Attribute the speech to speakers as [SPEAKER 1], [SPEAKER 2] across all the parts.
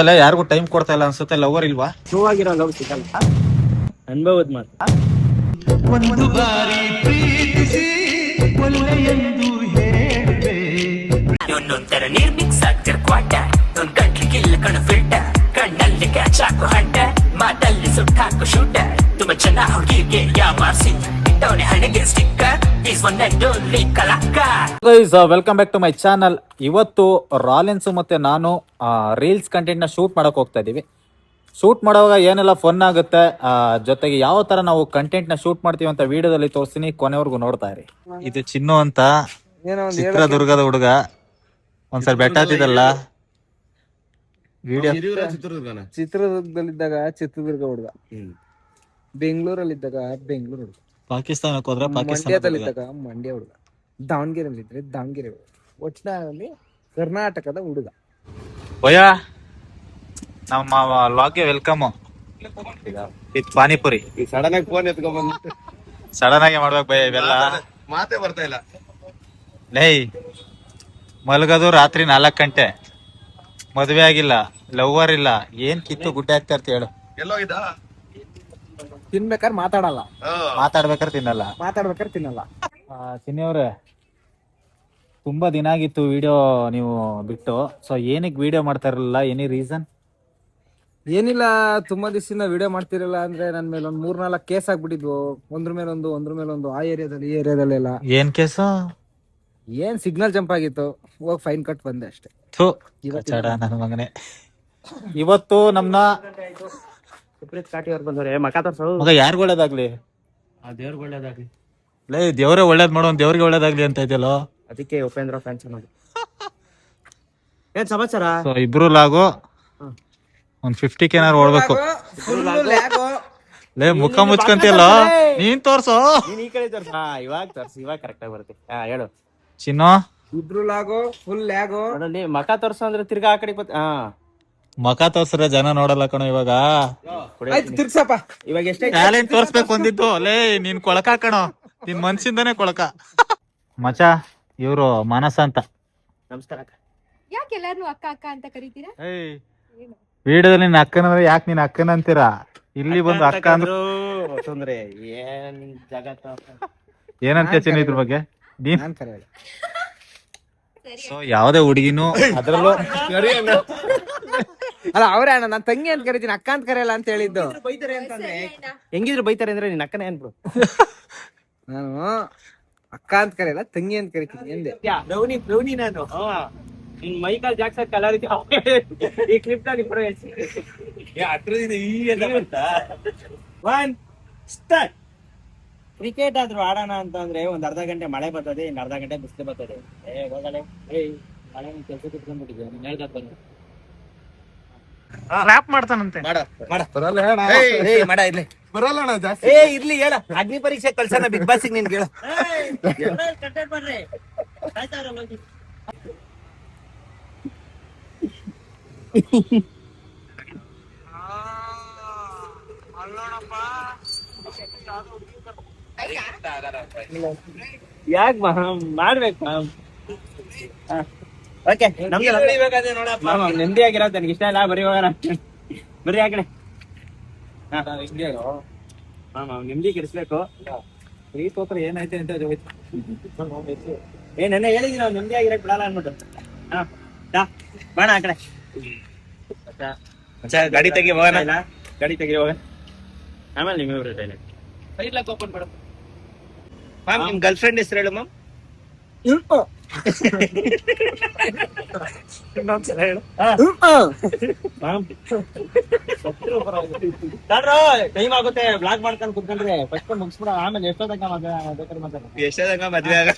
[SPEAKER 1] ಅಲ್ಲ ಯಾರಿಗೂ ಟೈಮ್ ಕೊಡ್ತಾ ಇಲ್ಲ ಅನ್ಸುತ್ತೆ. ಲವರ್ ಇಲ್ವಾ?
[SPEAKER 2] ನೋವಾಗಿರೋ ಲವ್ ಸಿಗಲ್ಲ, ಅನುಭವದ ಮಾತು.
[SPEAKER 3] ಒಂದು ಬಾರಿ ಪ್ರೀತಿಸಿ ಒಳ್ಳೆಯೆಂದು ಹೇಳಿದೆ.
[SPEAKER 4] ಇನ್ನೊಂದರ ನೀರ್ ಮಿಕ್ಸ್ ಆಗ್ತಿರ್ ಕ್ವಾಟ ಒಂದ್ ಗಂಟ್ಲಿಗೆ ಇಲ್ಲ ಕಣ ಫಿಲ್ಟರ್, ಕಣ್ಣಲ್ಲಿ ಕ್ಯಾಚ್ ಹಾಕು ಹಂಟ, ಮಾತಲ್ಲಿ ಸುಟ್ಟಾಕು ಶೂಟ. ತುಂಬ ಜನ ಹುಡುಗಿಗೆ ಯಾಮಾರ್ಸಿ ಇಟ್ಟವನೆ ಹಣೆಗೆ ಸ್ಟಿಕ್ಕರ್. ಈಸ್ ಒನ್ ಅಂಡ್ ಓನ್ಲಿ ಕಲಾಕಾರ.
[SPEAKER 1] Guys welcome back to my channel. ಇವತ್ತು ರಾಲೆನ್ಸ್ ಮತ್ತೆ ನಾನು ರೀಲ್ಸ್ ಕಂಟೆಂಟ್ ನ ಶೂಟ್ ಮಾಡಕ್ ಹೋಗ್ತಾ ಇದೀವಿ. ಶೂಟ್ ಮಾಡುವಾಗ ಏನೆಲ್ಲ ಫನ್ ಆಗುತ್ತೆ, ಜೊತೆಗೆ ಯಾವ ತರ ನಾವು ಕಂಟೆಂಟ್ ನ ಶೂಟ್ ಮಾಡ್ತೀವಿ ಅಂತ ವಿಡಿಯೋದಲ್ಲಿ ತೋರಿಸ್ತೀನಿ, ಕೊನೆವರೆಗೂ ನೋಡ್ತಾ ಇರಿ. ಇದು ಚಿನ್ನು ಅಂತ ಚಿತ್ರದುರ್ಗದ ಹುಡುಗ. ಒಂದ್ಸರಿ ಬೆಟ್ಟ ಹತ್ತಿದಲ್ಲ ವಿಡಿಯೋ.
[SPEAKER 2] ಚಿತ್ರದುರ್ಗದಲ್ಲಿದ್ದಾಗ ಚಿತ್ರದುರ್ಗ ಹುಡುಗ, ಬೆಂಗಳೂರಲ್ಲಿದ್ದಾಗ ಬೆಂಗಳೂರು ಹುಡುಗ,
[SPEAKER 1] ಪಾಕಿಸ್ತಾನಕ್ಕೆ ಹೋದ್ರೆ
[SPEAKER 2] ಮಂಡ್ಯದಲ್ಲಿದ್ದಾಗ ಮಂಡ್ಯ ಹುಡುಗ, ದಾವಣಗೆರೆಯಲ್ಲಿದ್ರೆ ದಾವಣಗೆರೆ ಹುಡುಗ, ಒಟ್ಟಿನಲ್ಲಿ ಕರ್ನಾಟಕದ ಹುಡುಗ.
[SPEAKER 1] ಭಯ ನಮ್ಮ ಲಾಗ್ಗೆ ವೆಲ್ಕಮ್ ವಿತ್ ಪಾನಿಪುರಿ.
[SPEAKER 5] ಸಡನ್ ಆಗಿ ಫೋನ್ ಎತ್ಕೊಂಡ್ಬಂದು
[SPEAKER 1] ಸಡನ್ ಆಗಿ ಮಾಡ್ಬೇಕು ಭಯ, ಇವೆಲ್ಲ
[SPEAKER 5] ಮಾತೇ ಬರ್ತಾ ಇಲ್ಲ.
[SPEAKER 1] ಲೈ ಮಲಗೋದು ರಾತ್ರಿ 4 ಗಂಟೆ, ಮದ್ವೆ ಆಗಿಲ್ಲ, ಲವ್ವರ್ ಇಲ್ಲ, ಏನ್ ಕಿತ್ತು ಗುಡ್ಡೆ ಹಾಕ್ತಾ ಇರ್ತಿ ಹೇಳು.
[SPEAKER 5] ಎಲ್ಲೋಗಿದ್ದ?
[SPEAKER 2] ತಿನ್ಬೇಕಾದ್ರೆ ಮಾತಾಡಲ್ಲ,
[SPEAKER 1] ಮಾತಾಡ್ಬೇಕಾದ್ರೆ ತಿನ್ನಲ್ಲ,
[SPEAKER 2] ಮಾತಾಡ್ಬೇಕಾದ್ರೆ ತಿನ್ನಲ್ಲ.
[SPEAKER 1] ಚಿನ್ನಿ ಅವ್ರೆ, ತುಂಬಾ ದಿನ ಆಗಿತ್ತು ವಿಡಿಯೋ ನೀವು ಬಿಟ್ಟು. ಸೊ ಏನಕ್ಕೆ ವಿಡಿಯೋ ಮಾಡ್ತಾ ಇರಲಿಲ್ಲ? Any reason?
[SPEAKER 2] ಏನಿಲ್ಲ, ತುಂಬಾ ದಿವಸದಿಂದ ವಿಡಿಯೋ ಮಾಡ್ತಿರಲ್ಲ ಅಂದ್ರೆ ನನ್ನ ಮೇಲೆ ಒಂದ್ 3-4 ಕೇಸ್ ಆಗ್ಬಿಟ್ಟಿದ್ವು. ಒಂದ್ರ ಮೇಲೊಂದು ಆ ಏರಿಯಾದಲ್ಲಿ ಈ ಏರಿಯಾದಲ್ಲೆಲ್ಲ.
[SPEAKER 1] ಏನ್ ಕೇಸು?
[SPEAKER 2] ಏನ್ ಸಿಗ್ನಲ್ ಜಂಪ್ ಆಗಿತ್ತು, ಹೋಗಿ ಫೈನ್ ಕಟ್ ಬಂದೆ ಅಷ್ಟೇ.
[SPEAKER 1] ನನ್ನ ಮಗನೇ. ಇವತ್ತು ನಮ್ನ ಮಗ ಯಾರಿಗ ಒಳ್ಳೇದಾಗ್ಲಿ,
[SPEAKER 2] ದೇವ್ರಿಗೆ ಒಳ್ಳೇದಾಗ್ಲಿ,
[SPEAKER 1] ಲೇ ದೇವ್ರೇ ಒಳ್ಳೇದ್ ಮಾಡೋ, ದೇವ್ರಿಗೆ ಒಳ್ಳೇದಾಗ್ಲಿ ಅಂತ ಇದೆಯಲ್ಲೋ.
[SPEAKER 2] ಅದಕ್ಕೆ ಉಪೇಂದ್ರ ಫ್ಯಾನ್ಸ್ ಅನ್ನೋದು. ಏನ್ ಸಮಾಚಾರ?
[SPEAKER 1] ಸೊ ಇಬ್ರು ಲಾಗು ಒಂದ್ 50K ಏನಾರು ಓಡ್ಬೇಕು. ಲೇ ಮುಖ ಮುಚ್ಕಂತಿಯಲ್ಲ, ನೀನ್ ತೋರ್ಸೋ.
[SPEAKER 2] ನೀನ್ ಈ ಕಡೆ ತೋರ್ಸ, ಇವಾಗ ತೋರ್ಸ, ಇವಾಗ ಕರೆಕ್ಟ್ ಆಗಿ ಬರುತ್ತೆ. ಹೇಳು
[SPEAKER 1] ಚಿನ್ನು.
[SPEAKER 2] ಇಬ್ರು ಲಾಗೋ ಫುಲ್ ಲ್ಯಾಗೋ. ನೋಡಲ್ಲಿ ಮಕ ತೋರ್ಸೋ ಅಂದ್ರೆ ತಿರ್ಗಾ ಆ ಕಡೆ
[SPEAKER 1] ಮಕ ತೋರ್ಸ್ರೆ ಜನ ನೋಡಲ್ಲ ಕಣೋ ಇವಾಗ.
[SPEAKER 2] ಆಯ್ತು ತಿರ್ಸಪ್ಪ. ಇವಾಗ ಎಷ್ಟೇ
[SPEAKER 1] ಟ್ಯಾಲೆಂಟ್ ತೋರ್ಸ್ಬೇಕು ಅಂದಿದ್ದು. ಲೇ ನೀನ್ ಕೊಳಕ ಕಣೋ, ನಿನ್ ಮನ್ಸಿಂದಾನೆ ಕೊಳಕ. ಮಚ ಇವ್ರು ಮಾನಸ ಅಂತ.
[SPEAKER 2] ನಮಸ್ಕಾರ.
[SPEAKER 6] ಯಾಕೆ ಎಲ್ಲಾರು ಅಕ್ಕ ಅಕ್ಕ ಅಂತ ಕರೀತೀರಾ?
[SPEAKER 1] ವಿಡಿಯೋದಲ್ಲಿ ನಿನ್ ಅಕ್ಕನಂದ್ರೆ ಯಾಕೆ ನೀನ್ ಅಕ್ಕನ ಅಂತೀರಾ? ಇಲ್ಲಿ ಬಂದು ಅಕ್ಕ ಅಂದ್ರೆ
[SPEAKER 2] ತೊಂದ್ರೆ ಏನ್ ಜಗತ್ತ.
[SPEAKER 1] ಏನಂತ ಚಿನ್ನ ಇದ್ರ ಬಗ್ಗೆ ನೀನ್?
[SPEAKER 2] ನಾನ್ ಕರೆಯಲ್ಲ.
[SPEAKER 1] ಸೊ ಯಾವ್ದೇ ಹುಡುಗಿನೂ ಅದ್ರಲ್ಲೂ
[SPEAKER 2] ಅಲ್ಲ ಅವ್ರೇ ಅಣ್ಣ, ನಾನ್ ತಂಗಿ ಅಂತ ಕರಿತೀನಿ, ಅಕ್ಕ ಅಂತ ಕರೆಯಲ್ಲ ಅಂತ ಹೇಳಿದ್ದು. ಬೈತಾರೆ ಅಂತಂದ್ರೆ ಹೆಂಗಿದ್ರು ಬೈತಾರೆ ಅಂದ್ರೆ ನಿನ್ ಅಕ್ಕನೇ ಅನ್ಬಿಡು. ನಾನು ಅಕ್ಕ ಅಂತ ಕರೆಯಲ್ಲ, ತಂಗಿ ಅಂತ ಕರಿತೀನಿ ಎಂದೆ. ಬ್ರೌನಿ ನಾನು ನಿನ್ ಮೈಕಲ್ ಜಾಕ್ಸನ್ ಕಲರ್ ಈ ಕ್ಲಿಪ್ ನಾಗ ಇಬ್ರು ಕ್ರಿಕೆಟ್ ಆದ್ರೂ ಆಡೋಣ ಅಂತಂದ್ರೆ ಒಂದ್ ಅರ್ಧ ಗಂಟೆ ಮಳೆ ಬರ್ತದೆ, ಇನ್ ಅರ್ಧ ಗಂಟೆ ಬಿಸಿಲು ಬರ್ತದೆ. ಹೋಗಲೇ ಮಳೆ ಕೆಲಸ ಕುತ್ಕೊಂಡ್ಬಿಟ್ಟಿದ್ದೆ, ನೀನ್ ಹೇಳ್ದಾಗ ಬಂದು
[SPEAKER 1] ರ್ಯಾಪ್ ಮಾಡ್ತಾನಂತೆ.
[SPEAKER 5] ಬರಲ್ಲ ಜಾಸ್ತಿ.
[SPEAKER 2] ಇರ್ಲಿ ಹೇಳ, ಅಗ್ನಿ ಪರೀಕ್ಷೆ ಕಳ್ಸೋಣ ಬಿಗ್ ಬಾಸ್ ನಿನ್ ಹೇಳ. ಯಾಕ ಮಾಡ್ಬೇಕು ಓಕೆ. ನೆಮ್ಮದಿ ಆಗಿರೋದು ನನಗೆ ಇಷ್ಟ ಇಲ್ಲ. ಬರೀ ಹೋಗೋಣ, ಬರೀ ಆ ಕಡೆ. ನೆಮ್ಮದಿ ಕೆಡಿಸ್ಬೇಕು.
[SPEAKER 1] ಏನಾಯ್ತು ಅಂತ
[SPEAKER 2] ನೆನ್ನೆ ಹೇಳಿದ್ವಿ ನಾವು ನೆಮ್ಮದಿ ಆಗಿರಕ್ ಬಿಡಲ್ಲ ಅನ್ಬಿಟ್ಟು. ಬಾಣ ಆ ಕಡೆ ಗಾಡಿ ತೆಗಿ ಹೋಗೋಣ, ಗಾಡಿ ತೆಗಿ ಹೋಗೋಣ. ಆಮೇಲೆ ನಿಮ್ಮಿಬ್ರು ಡೈಲಾಗ್ ಓಪನ್ ಮಾಡು. ಮ್ಯಾಮ್ ನಿಮ್ ಗರ್ಲ್ ಫ್ರೆಂಡ್ ಹೆಸರು ಹೇಳು ಮ್ಯಾಮ್. ಟೈಮ್ ಆಗುತ್ತೆ, ಬ್ಲಾಗ್ ಮಾಡ್ಕೊಂಡು ಕುತ್ಕೊಂಡ್ರೆ ಫಸ್ಟ್ ಮುಗಿಸ್ಬಿಡ. ಆಮೇಲೆ ಎಷ್ಟೊತ್ತಂಗ ಬೇಕಾದ್ರೆ ಮಾತಾಡ, ಎಷ್ಟೊತ್ತಂಗ ಮದ್ವೆ ಆಗ.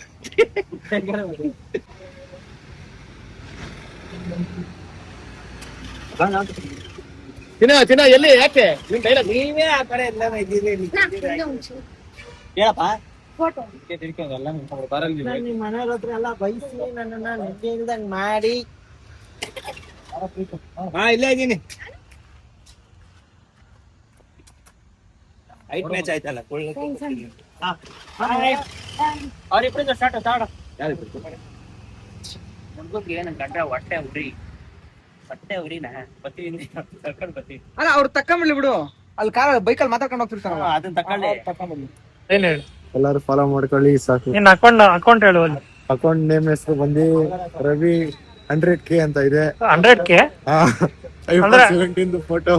[SPEAKER 2] ಚಿನ್ನ ಎಲ್ಲಿ ಯಾಕೆ ನಿಮ್ ಡೈಲಾಗ್ ನೀವೇ ಆ ಕಡೆ ಎಲ್ಲ ಹೇಳಪ್ಪ. ನಿಮ್ ಮನೆಯವ್ರ ಹತ್ರ ಎಲ್ಲ ಬಯಸಿ ನನ್ನನ್ನ ನಿದ್ದೆ ಇಲ್ದಂಗ್ ಮಾಡಿ. ಇಲ್ಲೇ ಇದ್ದೀನಿ. ಐಟ್ ಮ್ಯಾಚ್ ಆಯ್ತಲ್ಲ, ಅವ್ರಿಬ್ರಿಂದ ಸ್ಟಾರ್ಟ್ ಹುಡುಗರಿಗೆ ಏನಂತ ಕಂಡ್ರೆ ಹೊಟ್ಟೆ ಉರಿ ಅಲ್ಲ ಅವ್ರು ತಕೊಂಬಿಡ್ಲಿ ಬಿಡು, ಅಲ್ಲಿ ಕಾರ್ ಬೈಕಲ್ಲಿ ಮಾತಾಡ್ಕೊಂಡು ಹೋಗ್ತಿರ್ತಾರಲ್ಲ
[SPEAKER 7] ಅದನ್ನ ತಕೊಳ್ಳಿ.
[SPEAKER 2] ತಕೊಂಬಿಡ್ಲಿ.
[SPEAKER 8] ಏನ್ ಹೇಳಿ
[SPEAKER 5] ಎಲ್ಲಾರು ಫಾಲೋ ಮಾಡ್ಕೊಳ್ಳಿ ಸಾಕು.
[SPEAKER 8] ನಿನ್ ಅಕೌಂಟ್ ಹೇಳು.
[SPEAKER 5] ಅಕೌಂಟ್ ನೇಮ್ ಹೆಸರು ಬಂದು ರವಿ 100K ಅಂತ ಇದೆ.
[SPEAKER 8] 100K
[SPEAKER 5] iPhone ಫೋಟೋ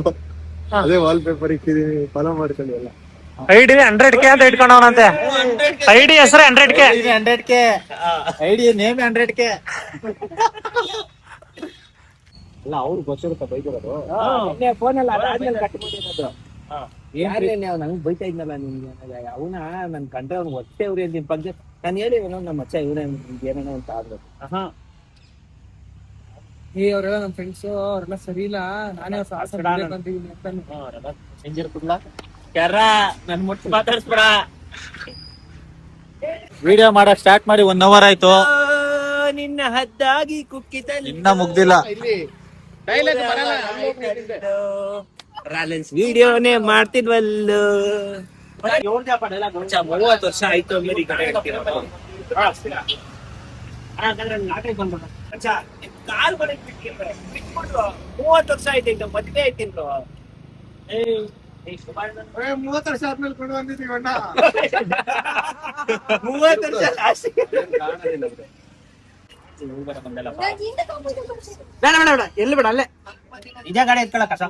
[SPEAKER 5] ಅದೇ ವಾಲ್ ಪೇಪರ್ ಇಕ್ಕಿದೀನಿ, ಫಾಲೋ ಮಾಡ್ಕೊಳ್ಳಿ ಎಲ್ಲ.
[SPEAKER 8] ಐಡಿ 100K ಅಂತ ಇಟ್ಕೊಂಡವನಂತೆ. ಐಡಿ ಹೆಸರು 100K.
[SPEAKER 1] 100K ID name 100K. ಅಲ್ಲ ಅವ್ರು ಗೊತ್ತಿರುತ್ತೆ ಬೈದಿರೋದು.
[SPEAKER 2] ನಂಗೆ ಬೈತಾ ಇದ್ನಲ್ಲ ನಿನ್ಗೆ, ಅವನ ನನ್ ಕಂಡ್ರೆ ಅವ್ನು ಹೊಟ್ಟೆ ಅವ್ರಿ ಅಂತ ಪಂಚ ನಾನು ಹೇಳಿ ನಮ್ಮ ಮಚ್ಚ ಇವನೇ ಏನೇನೋ ಅಂತ ಆದ್ರು. ಅವರೆಲ್ಲ ನಮ್ ಫ್ರೆಂಡ್ಸ್ ಅವರೆಲ್ಲ ಸರಿ ಇಲ್ಲ, ನಾನೇ
[SPEAKER 7] ನನ್ ಮುಟ್ಟು ಮಾತಾಡ್ಸ್ಬೇಡ.
[SPEAKER 1] ವಿಡಿಯೋ ಮಾಡಕ್ ಸ್ಟಾರ್ಟ್ ಮಾಡಿ 1 hour ಆಯ್ತು,
[SPEAKER 7] ನಿನ್ನ ಹದ್ದಾಗಿ ಕುಕ್ಕಿತ
[SPEAKER 1] ಇನ್ನ ಮುಗ್ದಿಲ್ಲ.
[SPEAKER 7] ರಾಲೆನ್ಸ್ ವಿಡಿಯೋನೇ ಮಾಡ್ತಿದ್ವಲ್ಲು. 30 ವರ್ಷ ಆಯ್ತು ಅಮೇರಿಕಾ ಕಾಲ್ ಬರಕ್ ಬಿಟ್ಬಿಟ್ರು 30 ವರ್ಷ ಆಯ್ತು, ಮದ್ವೆ ಆಯ್ತಿಲ್ರು.
[SPEAKER 5] 30 ವರ್ಷ ಆದ್ಮೇಲೆ ಕೊಡು ಅಂದಿದ್ದೀವಿ ಅಣ್ಣ.
[SPEAKER 7] 30 ವರ್ಷ ಲಾಸ್ಟ್.
[SPEAKER 2] ಬೇಡ ಬೇಡ ಬೇಡ, ಎಲ್ಲಿ ಬೇಡ, ಅಲ್ಲೇ
[SPEAKER 7] ಇದೇ ಗಾಡಿ ಎತ್ಕೊಳ ಕಸ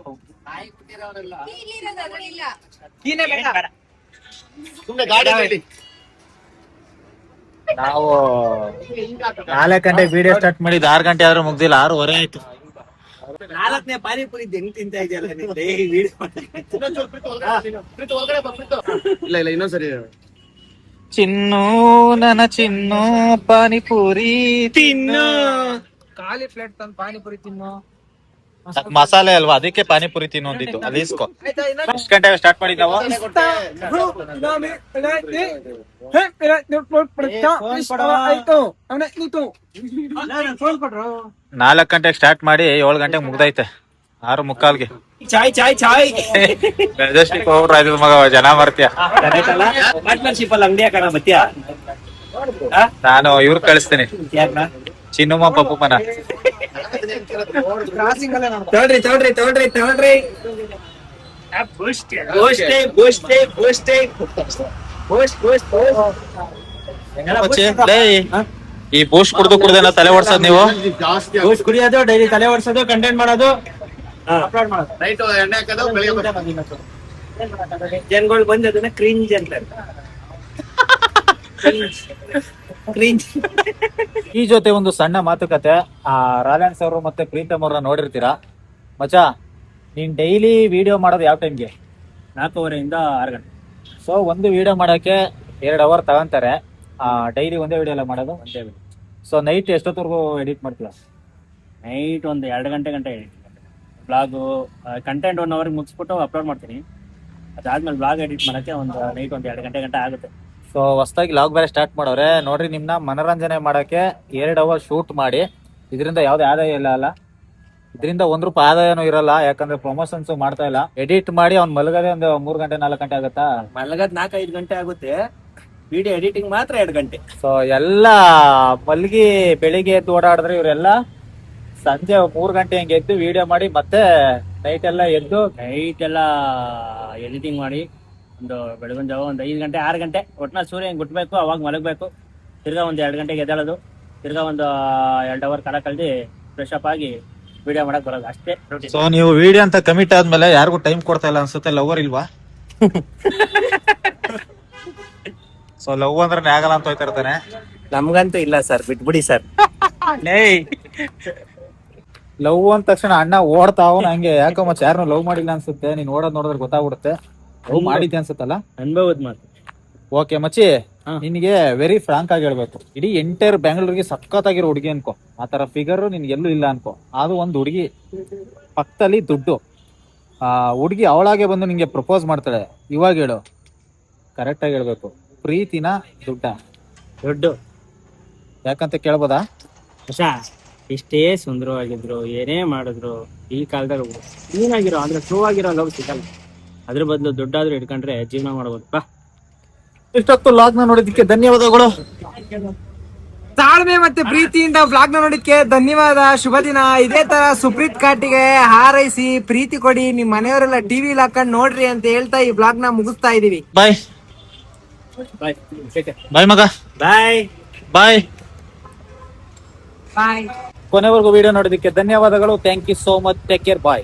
[SPEAKER 2] ನೀನೇ ಬೇಡ.
[SPEAKER 5] ಸುಮ್ನೆ ಗಾಡಿ ರೆಡಿ.
[SPEAKER 1] ನಾವು 4 ಗಂಟೆಗೆ ವಿಡಿಯೋ ಸ್ಟಾರ್ಟ್ ಮಾಡಿದ್ದು 6 ಗಂಟೆ ಆದ್ರೂ ಮುಗ್ದಿಲ್ಲ, 6:15 ಆಯ್ತು.
[SPEAKER 7] 4ನೇ ಪಾನಿಪುರಿ ಹೆಂಗ್ ತಿಂತಾ ಇದೆಯಲ್ಲ
[SPEAKER 5] ಇಲ್ಲ ಇನ್ನೊಂದ್ಸರಿ
[SPEAKER 1] ಚಿನ್ನು ನನ್ನ ಚಿನ್ನು ಪಾನಿಪುರಿ ತಿನ್ನು.
[SPEAKER 2] ಖಾಲಿ ಪ್ಲೇಟ್ ತಂದು ಪಾನಿಪುರಿ ತಿನ್ನು.
[SPEAKER 1] ಮಸಾಲೆ ಅಲ್ವಾ, ಅದಕ್ಕೆ ಪಾನಿಪುರಿ ತಿನ್ನು ಅಂದಿತ್ತು. ಅದು ಇಸ್ಕೋ. ಎಷ್ಟು ಗಂಟೆಗೆ ಸ್ಟಾರ್ಟ್ ಮಾಡಿದ್ ನಾವು? 4 ಗಂಟೆಗೆ ಸ್ಟಾರ್ಟ್ ಮಾಡಿ 7 ಗಂಟೆಗೆ ಮುಗ್ದೈತೆ, 6:45ಗೆ.
[SPEAKER 7] ಚಾಯ್ ಚಾಯ್ ಚಾಯ್
[SPEAKER 1] ಮೆಜೆಸ್ಟಿಕ್ ಹೋಗ್ಬಿಟ್ರೆ ಆಯ್ತು ಮಗ, ಜನ ಬರ್ತೀಯ.
[SPEAKER 7] ಪಾರ್ಟ್ನರ್ಶಿಪ್ ಅಲ್ಲಿ ಅಂಗಡಿ ಹಾಕೋಣ ಬತ್ತೀಯ.
[SPEAKER 1] ನಾನು ಇವ್ರು ಕಳಿಸ್ತೀನಿ, ಚಿನ್ನುಮ ಪಪ್ಪುಮನ.
[SPEAKER 7] ತಗೊಳ್ರಿ ತಗೊಳ್ರಿ ತಗೊಳ್ರಿ ತಗೊಳ್ರಿ.
[SPEAKER 1] ಈ ಬೂಸ್ಟ್ ಕುಡ್ದೇನ ತಲೆ ಓಡ್ಸೋದ್ ನೀವು?
[SPEAKER 5] ಜಾಸ್ತಿ
[SPEAKER 7] ಕುಡಿಯೋದು, ಡೈಲಿ ತಲೆ ಓಡಿಸೋದು, ಕಂಟೆಂಟ್ ಮಾಡೋದು, ಅಪ್ಲೋಡ್ ಮಾಡೋದು.
[SPEAKER 5] ನೈಟ್ ಎಣ್ಣೆ ಹಾಕೋದು, ಬೆಳಿಗ್ಗೆ
[SPEAKER 7] ಜನಗಳು ಬಂದು ಅದನ್ನ ಕ್ರಿಂಜ್ ಅಂತಾರೆ. ಕ್ರಿಂಜ್.
[SPEAKER 1] ಈ ಜೊತೆ ಒಂದು ಸಣ್ಣ ಮಾತುಕತೆ. ರಾಲೆನ್ಸ್ ಅವರು ಮತ್ತೆ ಪ್ರೀತಮ್ ಅವ್ರನ್ನ ನೋಡಿರ್ತೀರಾ. ಮಚಾ, ನೀನ್ ಡೈಲಿ ವಿಡಿಯೋ ಮಾಡೋದು ಯಾವ ಟೈಮ್ಗೆ?
[SPEAKER 7] 4:15 6 ಗಂಟೆ.
[SPEAKER 1] ಸೊ ಒಂದು ವಿಡಿಯೋ ಮಾಡಕ್ಕೆ 2 hour ತಗೊಂತಾರೆ. ಡೈಲಿ ಒಂದೇ ವಿಡಿಯೋ ಎಲ್ಲ ಮಾಡೋದು?
[SPEAKER 7] ಒಂದೇ ವಿಡಿಯೋ.
[SPEAKER 1] ಸೊ ನೈಟ್ ಎಷ್ಟೊತ್ತವರೆಗೂ ಎಡಿಟ್ ಮಾಡ್ತೀರಾ?
[SPEAKER 7] ನೈಟ್ ಒಂದು 2 ಗಂಟೆ ಬ್ಲಾಗು ಕಂಟೆಂಟ್ 1 hour ಮುಗಿಸ್ಬಿಟ್ಟು ಅಪ್ಲೋಡ್ ಮಾಡ್ತೀನಿ. ಅದಾದ್ಮೇಲೆ ಬ್ಲಾಗ್ ಎಡಿಟ್ ಮಾಡಕ್ಕೆ ನೈಟ್ ಒಂದು 2 ಗಂಟೆ ಆಗುತ್ತೆ.
[SPEAKER 1] ಸೊ ಹೊಸದಾಗಿ ಲಾಗ್ ಬೇರೆ ಸ್ಟಾರ್ಟ್ ಮಾಡೋರೆ ನೋಡ್ರಿ. ನಿಮ್ನ ಮನೋರಂಜನೆ ಮಾಡಕ್ಕೆ 2 hour ಶೂಟ್ ಮಾಡಿ, ಇದರಿಂದ ಯಾವ್ದೇ ಆದಾಯ ಇಲ್ಲ ಅಲ್ಲ, ಇದರಿಂದ 1 ರೂಪಾಯಿ ಆದಾಯನೂ ಇರಲ್ಲ, ಯಾಕಂದ್ರೆ ಪ್ರಮೋಷನ್ಸ್ ಮಾಡ್ತಾ ಇಲ್ಲ. ಎಡಿಟ್ ಮಾಡಿ ಅವ್ನ್ ಮಲಗದೆ ಒಂದು 3 ಗಂಟೆ 4 ಗಂಟೆ ಆಗುತ್ತಾ?
[SPEAKER 7] ಮಲಗದ್ 4-5 ಗಂಟೆ ಆಗುತ್ತೆ, ವಿಡಿಯೋ ಎಡಿಟಿಂಗ್ ಮಾತ್ರ 2 ಗಂಟೆ.
[SPEAKER 1] ಸೊ ಎಲ್ಲ ಮಲ್ಗಿ ಬೆಳಿಗ್ಗೆ ಎದ್ದು ಓಡಾಡಿದ್ರೆ, ಇವರೆಲ್ಲ ಸಂಜೆ 3 ಗಂಟೆ ಹಂಗೆ ಎದ್ದು ವಿಡಿಯೋ ಮಾಡಿ, ಮತ್ತೆ ನೈಟ್ ಎಲ್ಲ ಎದ್ದು
[SPEAKER 7] ಎಡಿಟಿಂಗ್ ಮಾಡಿ ಒಂದು ಬೆಳಗಿನ ಜಾವ ಒಂದು 5 ಗಂಟೆ 6 ಗಂಟೆ ಒಟ್ಟಿನಲ್ಲಿ ಸೂರ್ಯ ಹಿಂಗೆ ಗುಟ್ಬೇಕು, ಅವಾಗ ಮಲಗಬೇಕು. ತಿರ್ಗಾ ಒಂದು 2 ಗಂಟೆಗೆ ಎದ್ದೇಳೋದು, ತಿರ್ಗಾ ಒಂದು 2 hour ಕಾಲ ಕಳೆದು ಫ್ರೆಶ್ ಅಪ್ ಆಗಿ ವಿಡಿಯೋ ಮಾಡಕ್ ಬರೋದು, ಅಷ್ಟೇ.
[SPEAKER 1] ಸೊ ನೀವು ವಿಡಿಯೋ ಅಂತ ಕಮಿಟ್ ಆದ್ಮೇಲೆ ಯಾರಿಗೂ ಟೈಮ್ ಕೊಡ್ತಾ ಇಲ್ಲ ಅನ್ಸುತ್ತೆ. ಲವರ್ ಇಲ್ವಾ? ಸೊ ಲವ್ ಅಂದ್ರೆ ಆಗಲ್ಲ ಅಂತ ಹೋಯ್ತಾ ಇರ್ತಾನೆ.
[SPEAKER 7] ನಮ್ಗಂತೂ ಇಲ್ಲ ಸರ್, ಬಿಟ್ಬಿಡಿ ಸರ್.
[SPEAKER 1] ಲವ್ ಅಂದ ತಕ್ಷಣ ಅಣ್ಣ ಓಡ್ತಾವ ನಂಗೆ. ಯಾಕೋ ಮಚ್ಚ ಯಾರನ್ನೂ ಲವ್ ಮಾಡಿಲ್ಲ ಅನ್ಸುತ್ತೆ. ನೀನ್ ಓಡೋದ್ ನೋಡಿದ್ರೆ ಗೊತ್ತಾಗ್ಬಿಡುತ್ತೆ ಲವ್ ಮಾಡಿದ್ದೆ ಅನ್ಸುತ್ತಲ್ಲ.
[SPEAKER 7] ಅನ್ಭವದ ಮಾತು.
[SPEAKER 1] ಓಕೆ ಮಚ್ಚಿ, ನಿನ್ಗೆ ವೆರಿ ಫ್ರಾಂಕ್ ಆಗಿ ಹೇಳ್ಬೇಕು, ಇಡೀ ಎಂಟೈರ್ ಬೆಂಗಳೂರಿಗೆ ಸಖತ್ತಾಗಿರೋ ಹುಡುಗಿ ಅನ್ಕೋ. ಆ ತರ ಫಿಗರ್ ನಿನ್ಗೆ ಎಲ್ಲೂ ಇಲ್ಲ ಅನ್ಕೋ. ಅದು ಒಂದು ಹುಡುಗಿ ಪಕ್ಕದಲ್ಲಿ ದುಡ್ಡು. ಹುಡುಗಿ ಅವಳಾಗೆ ಬಂದು ನಿಂಗೆ ಪ್ರಪೋಸ್ ಮಾಡ್ತಾಳೆ. ಇವಾಗ ಹೇಳು, ಕರೆಕ್ಟ್ ಆಗಿ ಹೇಳ್ಬೇಕು, ಪ್ರೀತಿನ ದುಡ್ಡ?
[SPEAKER 7] ದೊಡ್ಡ
[SPEAKER 1] ಯಾಕಂತ ಕೇಳ್ಬೋದಾ?
[SPEAKER 7] ಎಷ್ಟೇ ಸುಂದರವಾಗಿದ್ರು, ಏನೇ ಮಾಡಿದ್ರು, ಈ ಕಾಲದಾಗ ಏನಾಗಿರೋ ಅಂದ್ರೆ ಟ್ರೂ ಆಗಿರೋ ಲವ್ ಸಿಗಲ್ಲ. ಅದ್ರ ಬದಲು ದುಡ್ಡಾದ್ರೂ ಇಟ್ಕೊಂಡ್ರೆ ಜೀವನ ಮಾಡ್ಬೋದು. ಬಾ,
[SPEAKER 1] ಇಷ್ಟೊತ್ತು ಲಾಗ್ನ ನೋಡಿದ್ದಕ್ಕೆ ಧನ್ಯವಾದಗಳು.
[SPEAKER 2] ತಾಳ್ಮೆ ಮತ್ತೆ ಪ್ರೀತಿಯಿಂದ ಬ್ಲಾಗ್ ನ ನೋಡಿದ್ಕೆ ಧನ್ಯವಾದ. ಶುಭ ದಿನ. ಇದೇ ತರ ಸುಪ್ರೀತ್ ಕಾಟಿಗೆ ಹಾರೈಸಿ ಪ್ರೀತಿ ಕೊಡಿ. ನಿಮ್ ಮನೆಯವರೆಲ್ಲ ಟಿವಿ ಹಾಕೊಂಡ್ ನೋಡ್ರಿ ಅಂತ ಹೇಳ್ತಾ ಈ ಬ್ಲಾಗ್ ನ ಮುಗಿಸ್ತಾ ಇದೀವಿ.
[SPEAKER 8] ಬಾಯ್
[SPEAKER 7] ಬಾಯ್
[SPEAKER 8] ಬಾಯ್ ಮಗ
[SPEAKER 7] ಬಾಯ್
[SPEAKER 8] ಬಾಯ್.
[SPEAKER 2] ಬಾಯ್.
[SPEAKER 1] ಕೊನೆವರೆಗೂ ವಿಡಿಯೋ ನೋಡೋದಕ್ಕೆ ಧನ್ಯವಾದಗಳು. Thank you so much. Take care. Bye.